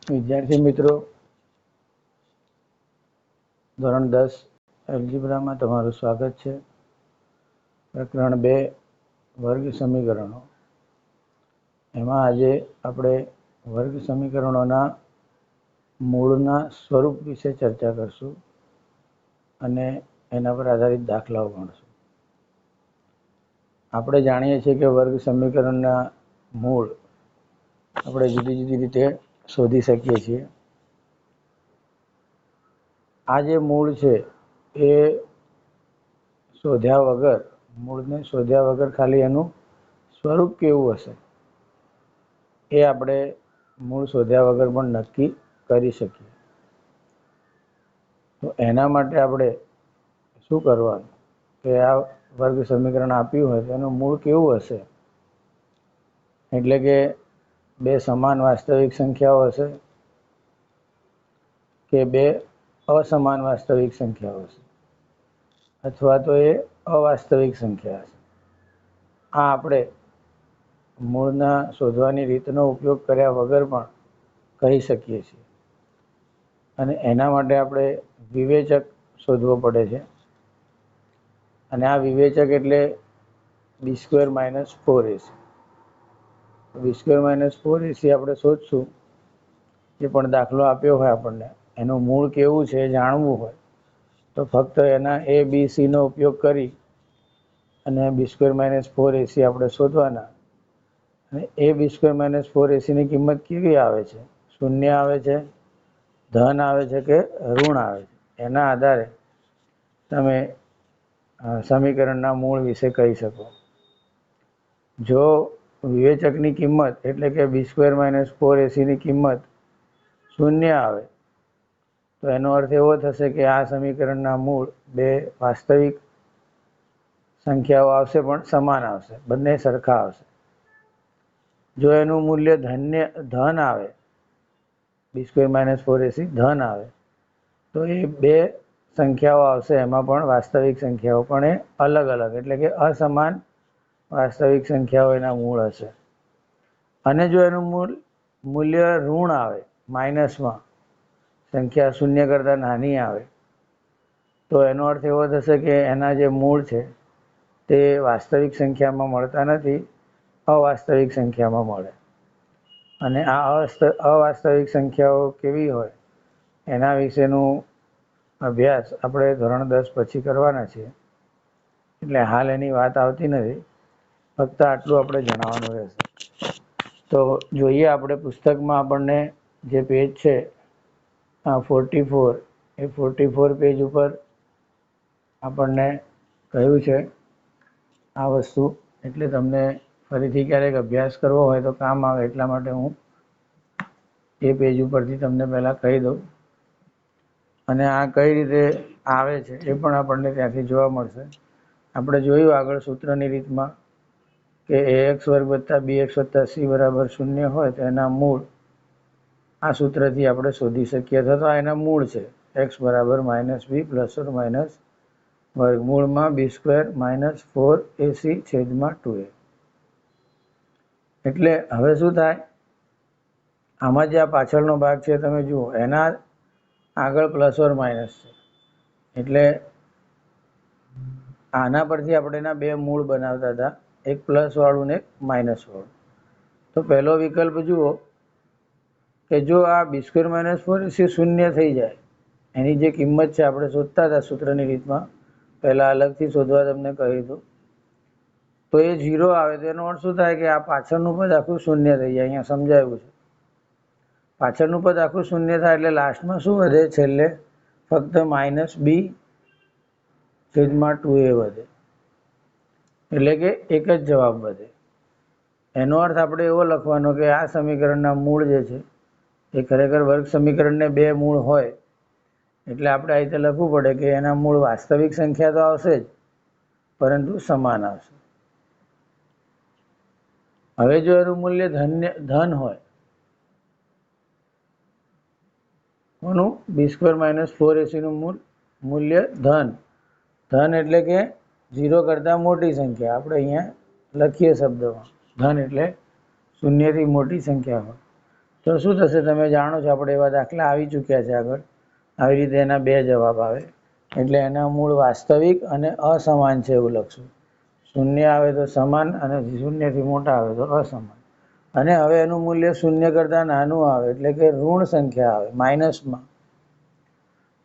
વિદ્યાર્થી મિત્રો, ધોરણ 10 એલ્જિબ્રામાં તમારું સ્વાગત છે. પ્રકરણ 2 વર્ગ સમીકરણો. એમાં આજે આપણે વર્ગ સમીકરણોના મૂળના સ્વરૂપ વિશે ચર્ચા કરશું અને એના પર આધારિત દાખલાઓ ગણશું. આપણે જાણીએ છીએ કે વર્ગ સમીકરણના મૂળ આપણે જુદી જુદી રીતે શોધી શકીએ છીએ. આ જે મૂળ છે એ મૂળને શોધ્યા વગર ખાલી એનું સ્વરૂપ કેવું હશે એ આપણે મૂળ શોધ્યા વગર પણ નક્કી કરી શકીએ. તો એના માટે આપણે શું કરવાનું કે આ વર્ગ સમીકરણ આપ્યું હોય તો એનું મૂળ કેવું હશે, એટલે કે બે સમાન વાસ્તવિક સંખ્યાઓ હશે કે બે અસમાન વાસ્તવિક સંખ્યાઓ હશે અથવા તો એ અવાસ્તવિક સંખ્યા હશે. આ આપણે મૂળના શોધવાની રીતનો ઉપયોગ કર્યા વગર પણ કહી શકીએ છીએ. અને એના માટે આપણે વિવેચક શોધવો પડે છે. અને આ વિવેચક એટલે b² - 4ac. b² - 4ac આપણે શોધશું. જે પણ દાખલો આપ્યો હોય આપણને એનું મૂળ કેવું છે એ જાણવું હોય તો ફક્ત એના ABC નો ઉપયોગ કરી અને b² - 4ac આપણે શોધવાના. અને b² - 4ac ની કિંમત કેવી આવે છે, શૂન્ય આવે છે, ધન આવે છે કે ઋણ આવે છે, એના આધારે તમે સમીકરણના મૂળ વિશે કહી શકો. જો વિવેચકની કિંમત એટલે કે b² - 4ac ની કિંમત શૂન્ય આવે તો એનો અર્થ એવો થશે કે આ સમીકરણના મૂળ બે વાસ્તવિક સંખ્યાઓ આવશે પણ સમાન આવશે, બંને સરખા આવશે. જો એનું મૂલ્ય ધન આવે, b² - 4ac ધન આવે તો એ બે સંખ્યાઓ આવશે, એમાં પણ વાસ્તવિક સંખ્યાઓ પણ એ અલગ અલગ એટલે કે અસમાન વાસ્તવિક સંખ્યાઓ એના મૂળ હશે. અને જો એનું મૂલ્ય ઋણ આવે, માઇનસમાં સંખ્યા શૂન્ય કરતાં નાની આવે તો એનો અર્થ એવો થશે કે એના જે મૂળ છે તે વાસ્તવિક સંખ્યામાં મળતા નથી, અવાસ્તવિક સંખ્યામાં મળે. અને આ અવાસ્તવિક સંખ્યાઓ કેવી હોય એના વિશેનું અભ્યાસ આપણે ધોરણ 10 પછી કરવાના છીએ, એટલે હાલ એની વાત આવતી નથી, ફક્ત આટલું આપણે જણાવવાનું રહેશે. તો જોઈએ આપણે પુસ્તકમાં આપણને જે પેજ છે 44, એ 44 પેજ ઉપર આપણને કહ્યું છે આ વસ્તુ. એટલે તમને ફરીથી ક્યારેક અભ્યાસ કરવો હોય તો કામ આવે એટલા માટે હું એ પેજ ઉપરથી તમને પહેલાં કહી દઉં. અને આ કઈ રીતે આવે છે એ પણ આપણને ત્યાંથી જોવા મળશે. આપણે જોયું આગળ સૂત્રની રીતમાં કે ax² + bx + c = 0 હોય તો એના મૂળ આ સૂત્રથી આપણે શોધી શકીએ. અથવા તો એના મૂળ છે x = -b ± વર્ગમૂળમાં b² - 4ac/2a. એટલે હવે શું થાય, આમાં જે આ પાછળનો ભાગ છે તમે જુઓ, એના આગળ +or - છે. એટલે આના પરથી આપણે એના બે મૂળ બનાવતા હતા, એક પ્લસ વાળું ને એક માઇનસ વાળું. તો પહેલો વિકલ્પ જુઓ કે જો આ b² - 4ac શૂન્ય થઈ જાય, એની જે કિંમત છે આપણે શોધતા હતા સૂત્રની રીતમાં, પહેલાં અલગથી શોધવા તમને કહ્યું હતું, તો એ 0 આવે તો એનો અર્થ શું થાય કે આ પાછળનું પદ આખું શૂન્ય થઈ જાય. અહીંયા સમજાવ્યું છે, પાછળનું પદ આખું શૂન્ય થાય એટલે લાસ્ટમાં શું વધે, છેલ્લે ફક્ત -b/2a વધે, એટલે કે એક જ જવાબ વધે. એનો અર્થ આપણે એવો લખવાનો કે આ સમીકરણના મૂળ જે છે એ ખરેખર વર્ગ સમીકરણને બે મૂળ હોય એટલે આપણે આ રીતે લખવું પડે કે એના મૂળ વાસ્તવિક સંખ્યા તો આવશે જ, પરંતુ સમાન આવશે. હવે જો એનું મૂલ્ય ધન હોય, કોનું, b² - 4ac નું મૂલ્ય ધન એટલે કે 0 કરતાં મોટી સંખ્યા. આપણે અહીંયા લખીએ શબ્દમાં, ધન એટલે શૂન્યથી મોટી સંખ્યા હોય તો શું થશે તમે જાણો છો, આપણે એવા દાખલા આવી ચૂક્યા છે આગળ. આવી રીતે એના બે જવાબ આવે. એટલે એના મૂળ વાસ્તવિક અને અસમાન છે એવું લખશું. શૂન્ય આવે તો સમાન અને શૂન્યથી મોટા આવે તો અસમાન. અને હવે એનું મૂલ્ય શૂન્ય કરતાં નાનું આવે એટલે કે ઋણ સંખ્યા આવે, માઇનસમાં.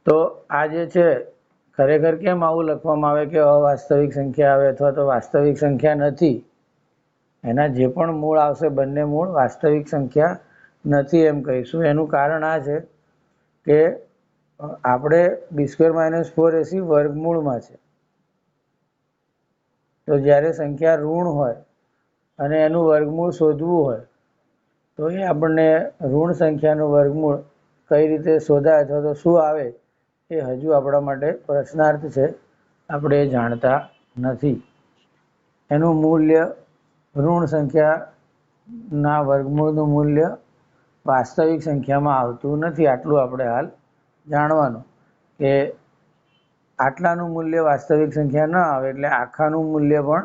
તો આ જે છે ખરેખર કેમ આવું લખવામાં આવે કે અવાસ્તવિક સંખ્યા આવે અથવા તો વાસ્તવિક સંખ્યા નથી? એના જે પણ મૂળ આવશે બંને મૂળ વાસ્તવિક સંખ્યા નથી એમ કહીશું. એનું કારણ આ છે કે આપણે b² - 4ac વર્ગમૂળમાં છે. તો જ્યારે સંખ્યા ઋણ હોય અને એનું વર્ગમૂળ શોધવું હોય તો એ આપણને ઋણ સંખ્યાનું વર્ગમૂળ કઈ રીતે શોધાય અથવા તો શું આવે એ હજુ આપણા માટે પ્રશ્નાર્થ છે. આપણે એ જાણતા નથી. એનું મૂલ્ય ઋણ સંખ્યાના વર્ગમૂળનું મૂલ્ય વાસ્તવિક સંખ્યામાં આવતું નથી. આટલું આપણે હાલ જાણવાનું કે આટલાનું મૂલ્ય વાસ્તવિક સંખ્યા ન આવે એટલે આખાનું મૂલ્ય પણ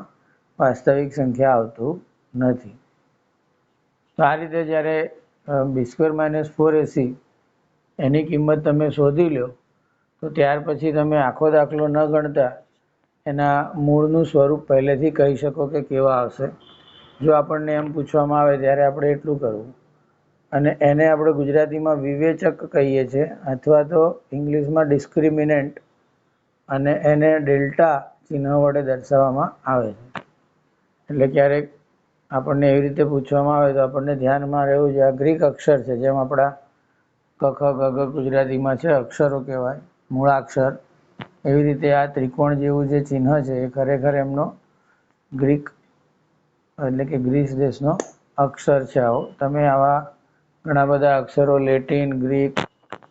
વાસ્તવિક સંખ્યા આવતું નથી. તો આ રીતે જ્યારે b² - 4ac એની કિંમત તમે શોધી લો તો ત્યાર પછી તમે આખો દાખલો ન ગણતા એના મૂળનું સ્વરૂપ પહેલેથી કહી શકો કે કેવા આવશે. જો આપણને એમ પૂછવામાં આવે ત્યારે આપણે એટલું કરવું. અને એને આપણે ગુજરાતીમાં વિવેચક કહીએ છીએ અથવા તો ઇંગ્લિશમાં ડિસ્ક્રિમિનન્ટ, અને એને ડેલ્ટા ચિહ્ન વડે દર્શાવવામાં આવે છે. એટલે ક્યારેક આપણને એવી રીતે પૂછવામાં આવે તો આપણને ધ્યાનમાં રહેવું જોઈએ. આ ગ્રીક અક્ષર છે, જેમ આપણા ક ખ ગ ઘ ગુજરાતીમાં છે અક્ષરો કહેવાય, મૂળાક્ષર. એવી રીતે આ ત્રિકોણ જેવું જે ચિહ્ન છે એ ખરેખર એમનો ગ્રીક એટલે કે ગ્રીસ દેશનો અક્ષર છે. આવો તમે આવા ઘણા બધા અક્ષરો લેટિન, ગ્રીક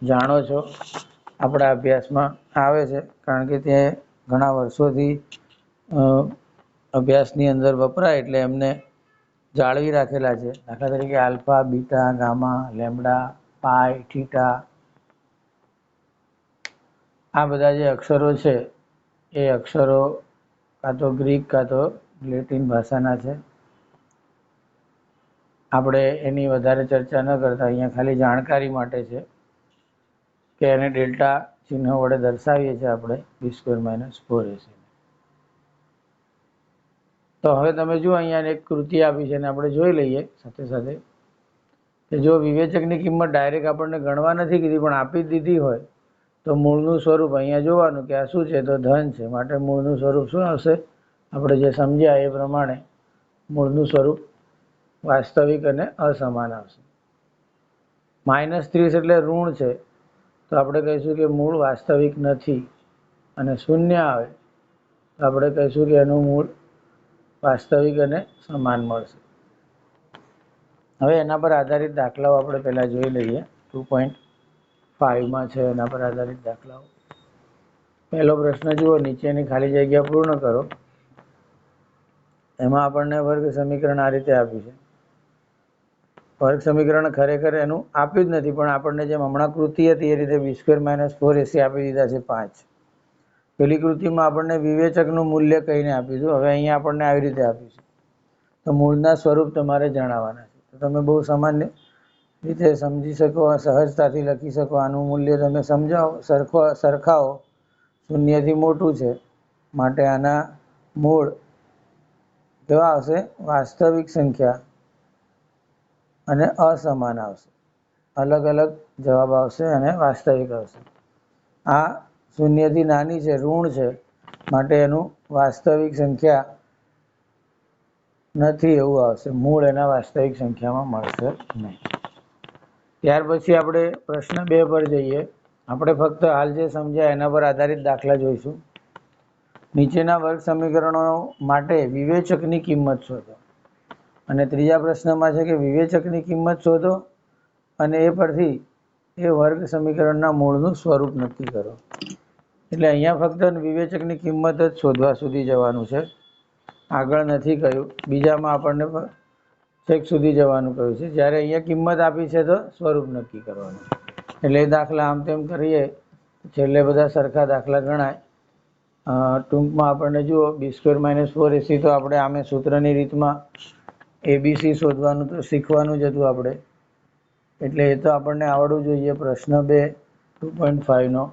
જાણો છો, આપણા અભ્યાસમાં આવે છે, કારણ કે તે ઘણા વર્ષોથી અભ્યાસની અંદર વપરાય એટલે એમને જાળવી રાખેલા છે. દાખલા તરીકે આલ્ફા, બીટા, ગામા, લેમ્ડા, પાઈ, થીટા, આ બધા જે અક્ષરો છે એ અક્ષરો કાં તો ગ્રીક કાં તો લેટિન ભાષાના છે. આપણે એની વધારે ચર્ચા ન કરતા, અહીંયા ખાલી જાણકારી માટે છે કે એને ડેલ્ટા ચિહ્ન વડે દર્શાવીએ છીએ આપણે b² - 4ac. તો હવે તમે જુઓ અહીંયા એક કૃતિ આપી છે અને આપણે જોઈ લઈએ સાથે સાથે કે જો વિવેચકની કિંમત ડાયરેક્ટ આપણને ગણવા નથી કીધી પણ આપી જ દીધી હોય તો મૂળનું સ્વરૂપ અહીંયા જોવાનું કે આ શું છે, તો ધન છે. માટે મૂળનું સ્વરૂપ શું આવશે? આપણે જે સમજ્યા એ પ્રમાણે મૂળનું સ્વરૂપ વાસ્તવિક અને અસમાન આવશે. -30 એટલે ઋણ છે, તો આપણે કહીશું કે મૂળ વાસ્તવિક નથી. અને શૂન્ય આવે તો આપણે કહીશું કે એનું મૂળ વાસ્તવિક અને સમાન મળશે. હવે એના પર આધારિત દાખલાઓ આપણે પહેલાં જોઈ લઈએ. 2.5માં છે એના પર આધારિત દાખલાઓ. પહેલો પ્રશ્ન જુઓ, નીચેની ખાલી જગ્યા પૂર્ણ કરો. એમાં આપણને વર્ગ સમીકરણ આ રીતે આપ્યું છે. વર્ગ સમીકરણ ખરેખર એનું આપ્યું જ નથી, પણ આપણને જેમ હમણાં કૃતિ હતી એ રીતે b² - 4ac આપી દીધા છે 5. પેલી કૃતિમાં આપણને વિવેચકનું મૂલ્ય કહીને આપીશું, હવે અહીંયા આપણને આવી રીતે આપ્યું છે. તો મૂળના સ્વરૂપ તમારે જણાવવાના છે. તો તમે બહુ સામાન્ય રીતે સમજી શકો, સહજતાથી લખી શકો. આનું મૂલ્ય તમે સમજાવો, સરખાવો. શૂન્યથી મોટું છે માટે આના મૂળ કેવા આવશે? વાસ્તવિક સંખ્યા અને અસમાન આવશે. અલગ અલગ જવાબ આવશે અને વાસ્તવિક આવશે. આ શૂન્યથી નાની છે, ઋણ છે, માટે એનું વાસ્તવિક સંખ્યા નથી એવું આવશે. મૂળ એના વાસ્તવિક સંખ્યામાં મળશે નહીં. ત્યાર પછી આપણે પ્રશ્ન 2 પર જઈએ. આપણે ફક્ત હાલ જે સમજ્યા એના પર આધારિત દાખલા જોઈશું. નીચેના વર્ગ સમીકરણો માટે વિવેચકની કિંમત શોધો. અને ત્રીજા પ્રશ્નમાં છે કે વિવેચકની કિંમત શોધો અને એ પરથી એ વર્ગ સમીકરણના મૂળનું સ્વરૂપ નક્કી કરો. એટલે અહીંયા ફક્ત વિવેચકની કિંમત જ શોધવા સુધી જવાનું છે, આગળ નથી કહ્યું. બીજામાં આપણને છેક સુધી જવાનું કહ્યું છે. જ્યારે અહીંયા કિંમત આપી છે તો સ્વરૂપ નક્કી કરવાનું. એટલે એ દાખલા આમ તેમ કરીએ છેલ્લે બધા સરખા દાખલા ગણાય. ટૂંકમાં આપણને જુઓ b² - 4ac તો આપણે આમે સૂત્રની રીતમાં ABC શોધવાનું તો શીખવાનું જ હતું આપણે. એટલે એ તો આપણને આવડવું જોઈએ. પ્રશ્ન 2 2.5 નો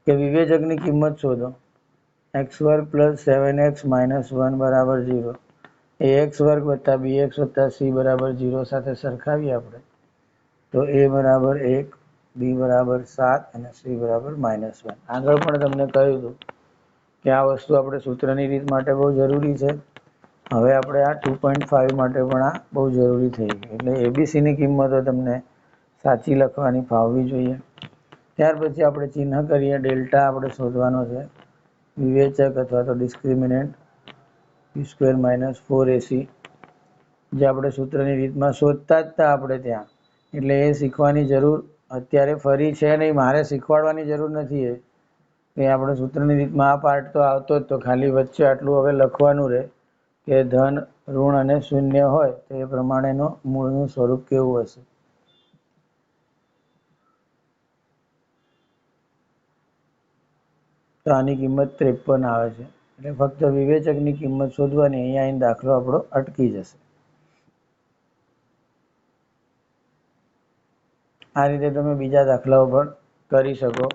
કે વિવેચકની કિંમત શોધો. x વર્ગ પ્લસ 7x માઇનસ 1 બરાબર 0 એ x વર્ગ વત્તા bx વત્તા c બરાબર 0 સાથે સરખાવીએ આપણે તો a બરાબર 1, b બરાબર 7 અને c બરાબર -1. આગળ પણ તમને કહ્યું હતું કે આ વસ્તુ આપણે સૂત્રની રીત માટે બહુ જરૂરી છે. હવે આપણે આ 2.5 માટે પણ આ બહુ જરૂરી થઈ ગઈ. એટલે એબીસીની કિંમતો તમને સાચી લખવાની ફાવવી જોઈએ. ત્યાર પછી આપણે ચિહ્ન કરીએ. ડેલ્ટા આપણે શોધવાનો છે. વિવેચક અથવા તો ડિસ્ક્રિમિનન્ટ p² - 4ac જે આપણે સૂત્રની રીતમાં શોધતા જ હતા આપણે ત્યાં. એટલે એ શીખવાની જરૂર અત્યારે ફરી છે નહીં. મારે શીખવાડવાની જરૂર નથી. એ આપણે સૂત્રની રીતમાં આ પાર્ટ તો આવતો જ. તો ખાલી વચ્ચે આટલું હવે લખવાનું રહે કે ધન, ઋણ અને શૂન્ય હોય તો એ પ્રમાણેનો મૂળનું સ્વરૂપ કેવું હશે. તો આની કિંમત 53 આવે છે. એટલે ફક્ત વિવેચકની કિંમત શોધવાની. અહીંયા આવીને દાખલો આપણો અટકી જશે. આ રીતે તમે બીજા દાખલાઓ પણ કરી શકો.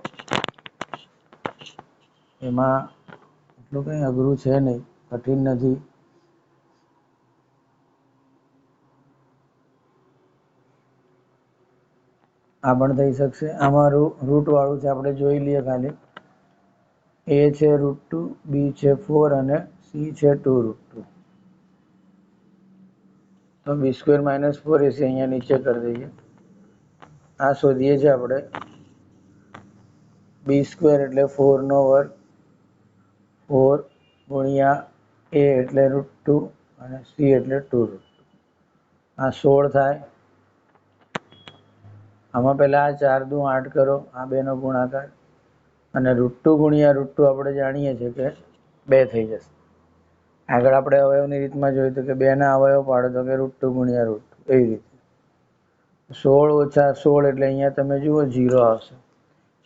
એમાં એટલું કંઈ અઘરું છે નહીં, કઠિન નથી. આ પણ થઈ શકશે. આમાં રૂટ વાળું છે, આપણે જોઈ લઈએ ખાલી. a છે √2, b છે 4 અને c છે 2√2. તો b² - 4ac અહીંયા નીચે કરી દઈએ. આ શોધીએ છીએ આપણે. b² એટલે 4 નો વર્ગ, 4 ગુણ્યા a એટલે √2 અને c એટલે 2√2. આ 16 થાય. આમાં પહેલા આ 4 દુ 8 કરો, આ 2 નો ગુણાકાર અને √2 ગુણ્યા √2 આપણે જાણીએ છીએ કે 2 થઈ જશે. આગળ આપણે અવયવની રીતમાં જોયું તો કે 2 ના અવયવ પાડો તો કે √2 ગુણ્યા √2 એવી રીતે. 16 ઓછા 16 એટલે અહીંયા તમે જુઓ 0 આવશે.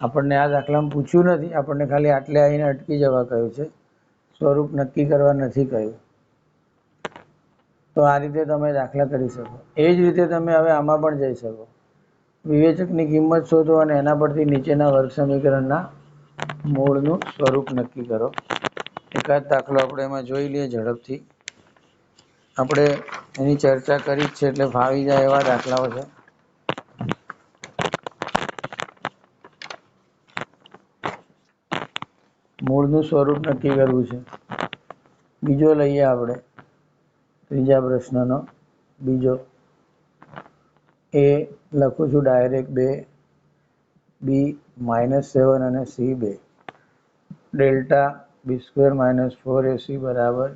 આપણને આ દાખલામાં પૂછ્યું નથી, આપણને ખાલી આટલે આવીને અટકી જવા કહ્યું છે. સ્વરૂપ નક્કી કરવા નથી કહ્યું. તો આ રીતે તમે દાખલા કરી શકો. એ જ રીતે તમે હવે આમાં પણ જઈ શકો. વિવેચકની કિંમત શોધો અને એના પરથી નીચેના વર્ગ સમીકરણના મૂળનું સ્વરૂપ નક્કી કરો. એકાદ દાખલો આપણે એમાં જોઈ લઈએ ઝડપથી. આપણે એની ચર્ચા કરી જ છે એટલે ફાવી જાય એવા દાખલાઓ છે. મૂળનું સ્વરૂપ નક્કી કરવું છે. બીજો લઈએ આપણે. ત્રીજા પ્રશ્નનો બીજો. એ લખું છું ડાયરેક્ટ 2, b -7 અને c 2. ડેલ્ટા b² - 4ac બરાબર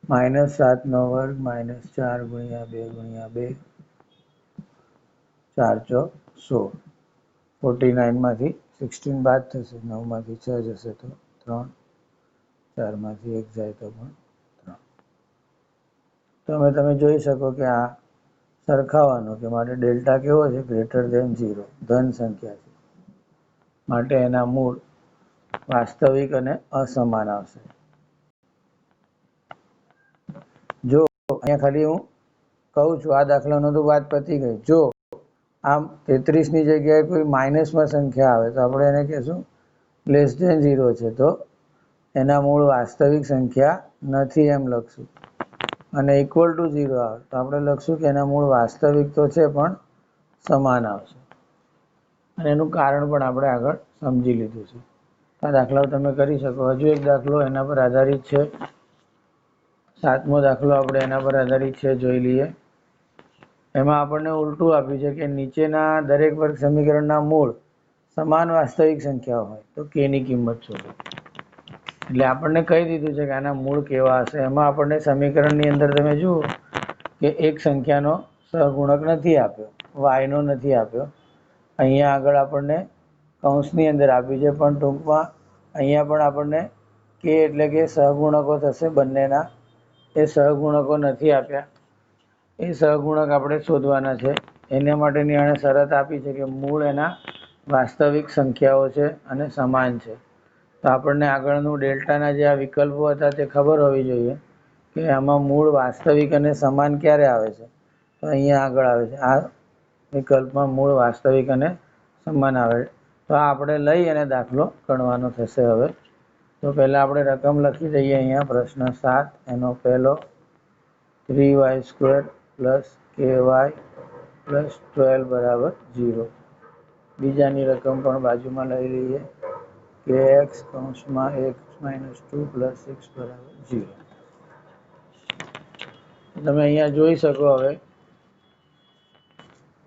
-7 નો વર્ગ -4 ગુણ્યા 2 ગુણ્યા 2 4 ચોક 16. 49 માંથી 16 બાદ થશે. 9 માંથી 6 જશે તો 3, 4 માંથી 1 જાય તો પણ 3. તો તમે જોઈ શકો કે આ સરખાવવાનું કે માટે ડેલ્ટા કેવો છે? >0. ધન સંખ્યા છે માટે એના મૂળ વાસ્તવિક અને અસમાન આવશે. જો અહીંયા ખાલી હું કહું છું, આ દાખલાનો તો વાત પતી ગઈ. જો આમ 33 ની જગ્યાએ કોઈ માઇનસમાં સંખ્યા આવે તો આપણે એને કહેશું <0 છે, તો એના મૂળ વાસ્તવિક સંખ્યા નથી એમ લખશું. અને =0 આવે તો આપણે લખશું કે એના મૂળ વાસ્તવિક તો છે પણ સમાન આવશે. અને એનું કારણ પણ આપણે આગળ સમજી લીધું છે. આ દાખલાઓ તમે કરી શકો. હજુ એક દાખલો એના પર આધારિત છે. 7મો દાખલો આપણે એના પર આધારિત છે, જોઈ લઈએ. એમાં આપણને ઉલટું આપ્યું છે કે નીચેના દરેક વર્ગ સમીકરણના મૂળ સમાન વાસ્તવિક સંખ્યાઓ હોય તો k ની કિંમત શોધો. એટલે આપણને કહી દીધું છે કે આના મૂળ કેવા હશે. એમાં આપણને સમીકરણની અંદર તમે જુઓ કે એક સંખ્યાનો સહગુણક નથી આપ્યો, y નો નથી આપ્યો. અહીંયા આગળ આપણને કૌંસની અંદર આપ્યું છે, પણ ટૂંકમાં અહીંયા પણ આપણને k એટલે કે સહગુણકો થશે બંનેના. એ સહગુણકો નથી આપ્યા. એ સહગુણક આપણે શોધવાના છે. એના માટેની આણે શરત આપી છે કે મૂળ એના વાસ્તવિક સંખ્યાઓ છે અને સમાન છે. તો આપણને આગળનું ડેલ્ટાના જે આ વિકલ્પો હતા તે ખબર હોવી જોઈએ કે આમાં મૂળ વાસ્તવિક અને સમાન ક્યારે આવે છે. તો અહીંયા આગળ આવે છે આ વિકલ્પમાં મૂળ વાસ્તવિક અને સમાન આવે. તો આ આપણે લઈ અને દાખલો ગણવાનો થશે. હવે તો પહેલાં આપણે રકમ લખી દઈએ. અહીંયા પ્રશ્ન 7 એનો પહેલો 3y² + ky + 12 = 0. બીજાની રકમ પણ બાજુમાં લઈ લઈએ kx (1 - 2 + 6 = 0. તમે અહીંયા જોઈ શકો. હવે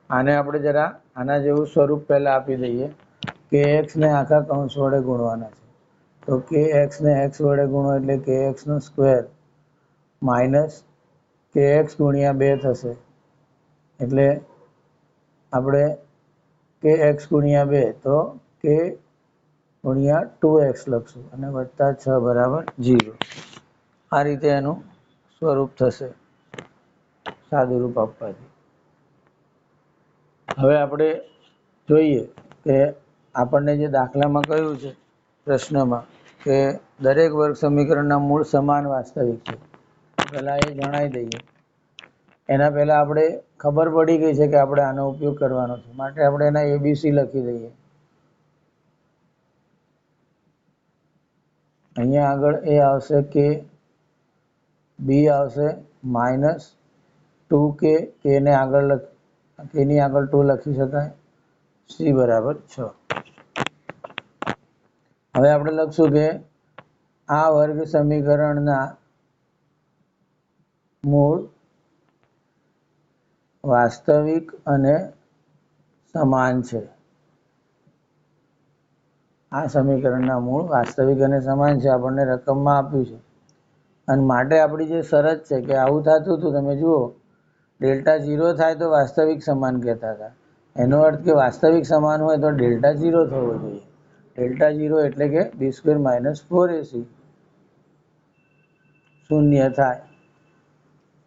આને આપણે જરા આના જેવું સ્વરૂપ પહેલા આપી દઈએ. kx ને આખા કૌંસ વડે ગુણવાના છે. તો kx ને x વડે ગુણો એટલે kx² માઇનસ kx ગુણ્યા 2 થશે. એટલે આપણે kx ગુણ્યા 2 તો k ગુણ્યા 2x લખશું અને વત્તા 6 = 0. આ રીતે એનું સ્વરૂપ થશે સાદું રૂપ આપવાથી. હવે આપણે જોઈએ કે આપણને જે દાખલામાં કહ્યું છે પ્રશ્નમાં કે દરેક વર્ગ સમીકરણના મૂળ સમાન વાસ્તવિક છે. પહેલાં એ જણાવી દઈએ. એના પહેલાં આપણે ખબર પડી ગઈ છે કે આપણે આનો ઉપયોગ કરવાનો છે, માટે આપણે એના ABC લખી દઈએ. અહીંયા આગળ એ આવશે કે બી આવશે -2k, kને આગળ kની આગળ 2 લખી શકાય, c = 6. હવે આપણે લખશું કે આ વર્ગ સમીકરણના મૂળ વાસ્તવિક અને સમાન છે. આ સમીકરણના મૂળ વાસ્તવિક અને સમાન છે, આપણને રકમમાં આપ્યું છે. અને માટે આપણી જે શરત છે કે આવું થતું હતું, તમે જુઓ ડેલ્ટા 0 થાય તો વાસ્તવિક સમાન કહેતા હતા. એનો અર્થ કે વાસ્તવિક સમાન હોય તો ડેલ્ટા 0 થવો જોઈએ. ડેલ્ટા 0 એટલે કે b² - 4ac 0 થાય.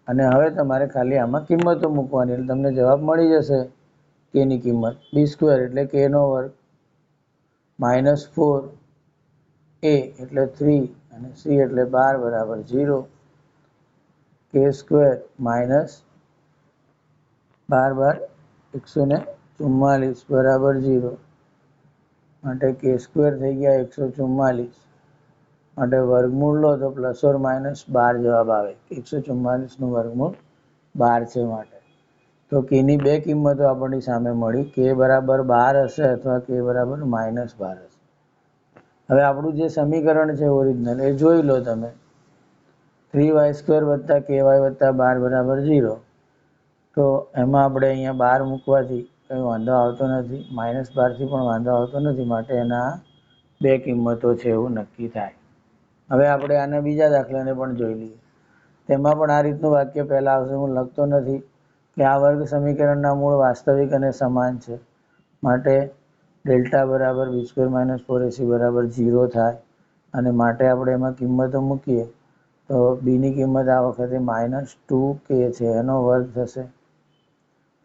અને હવે તમારે ખાલી આમાં કિંમતો મૂકવાની એટલે તમને જવાબ મળી જશે. kની કિંમત b² એટલે k² -4a એટલે 3 અને c એટલે 12 = 0. k² - 12 * 144 = 0. માટે k² થઈ ગયા 144. માટે વર્ગમૂળ લો તો ±12 જવાબ આવે. 144નું વર્ગમૂળ 12 છે. માટે તો kની બે કિંમતો આપણની સામે મળી. k = 12 હશે અથવા k = -12 હશે. હવે આપણું જે સમીકરણ છે ઓરિજિનલ એ જોઈ લો તમે. 3y² + ky + 12 = 0. તો એમાં આપણે અહીંયા 12 મૂકવાથી કંઈ વાંધો આવતો નથી, -12થી પણ વાંધો આવતો નથી. માટે એના બે કિંમતો છે એવું નક્કી થાય. હવે આપણે આના બીજા દાખલાને પણ જોઈ લઈએ. તેમાં પણ આ રીતનું વાક્ય પહેલાં આવશે, હું લખતો નથી, કે આ વર્ગ સમીકરણના મૂળ વાસ્તવિક અને સમાન છે. માટે ડેલ્ટા = b² - 4ac = 0 થાય. અને માટે આપણે એમાં કિંમતો મૂકીએ તો બીની કિંમત આ વખતે -2k છે, એનો વર્ગ થશે.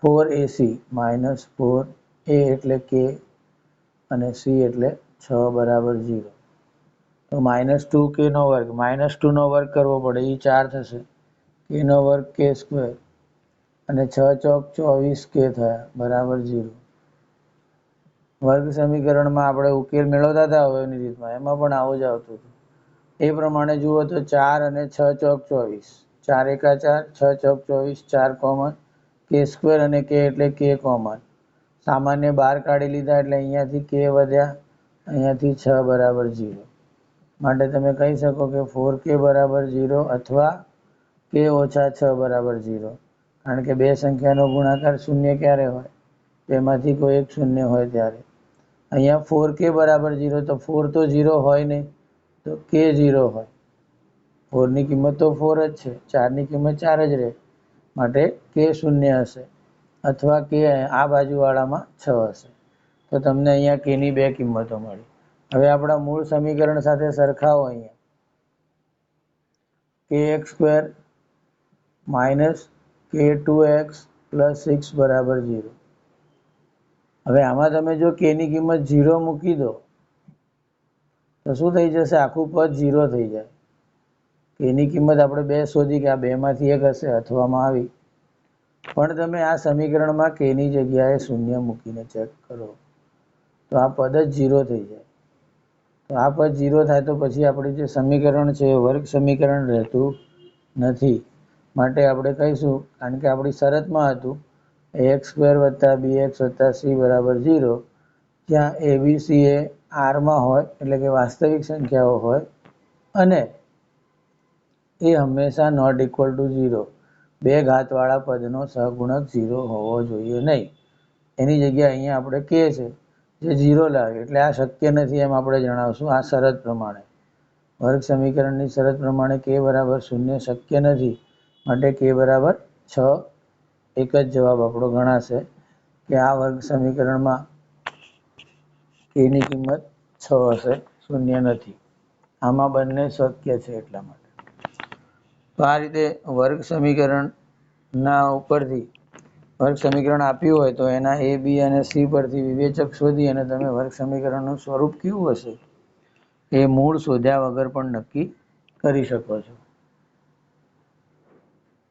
4ac - 4a એટલે k અને c એટલે 6 = 0. તો -2k નો વર્ગ, -2નો વર્ગ કરવો પડે, એ 4 થશે. kનો વર્ગ k² અને 6 ચોક 24k થયા બરાબર 0. વર્ગ સમીકરણમાં આપણે ઉકેલ મેળવતા હતા અવયવની રીતમાં, એમાં પણ આવું જ આવતું હતું. એ પ્રમાણે જુઓ તો 4 અને 6 ચોક 24, 4 એકા 4, 6 ચોક 24, 4 કોમન, k² અને k એટલે k કોમન. સામાન્ય બહાર કાઢી લીધા એટલે અહીંયાથી k વધ્યા, અહીંયાથી 6 = 0. માટે તમે કહી શકો કે 4k = 0 અથવા k - 6 = 0. કારણ કે બે સંખ્યાનો ગુણાકાર શૂન્ય ક્યારે હોય? બેમાંથી કોઈ એક શૂન્ય હોય ત્યારે. અહીંયા 4k = 0 તો 4 તો 0 હોય નહીં, તો k 0 હોય. 4ની કિંમત તો 4 જ છે, 4ની કિંમત 4 જ રહે. માટે k શૂન્ય હશે અથવા k આ બાજુવાળામાં 6 હશે. તો તમને અહીંયા kની બે કિંમતો મળી. હવે આપણા મૂળ સમીકરણ સાથે સરખાવો. અહીંયા kx² - k2x + 6 = 0. હવે આમાં તમે જો kની કિંમત 0 મૂકી દો તો શું થઈ જશે? આખું પદ 0 થઈ જાય. kની કિંમત આપણે 2 શોધી કે આ બેમાંથી એક હશે, અથવામાં આવી. પણ તમે આ સમીકરણમાં k ની જગ્યાએ શૂન્ય મૂકીને ચેક કરો તો આ પદ જ 0 થઈ જાય. તો આ પદ 0 થાય તો પછી આપણું જે સમીકરણ છે એ વર્ગ સમીકરણ રહેતું નથી. માટે આપણે કહીશું, કારણ કે આપણી શરતમાં હતું ax² + bx + c બરાબર 0, જ્યાં abc એ r માં હોય એટલે કે વાસ્તવિક સંખ્યાઓ હોય અને એ હંમેશા નોટ ઇક્વલ ટુ 0, બે ઘાતવાળા પદનો સહગુણક 0 હોવો જોઈએ નહીં. એની જગ્યાએ અહીંયા આપણે k છે જે 0 લાવે એટલે આ શક્ય નથી એમ આપણે જણાવશું. આ શરત પ્રમાણે, વર્ગ સમીકરણની શરત પ્રમાણે k બરાબર 0 શક્ય નથી. માટે k બરાબર 6. એક જ જવાબ આપણો ગણાશે કે આ વર્ગ સમીકરણમાં k ની કિંમત 6 હશે, 0 નથી. આમાં બંને શક્ય છે એટલા માટે. તો આ રીતે વર્ગ સમીકરણના ઉપરથી વર્ગ સમીકરણ આપ્યું હોય તો એના a, b અને c પરથી વિવેચક શોધી અને તમે વર્ગ સમીકરણનું સ્વરૂપ કેવું હશે એ મૂળ શોધ્યા વગર પણ નક્કી કરી શકો છો.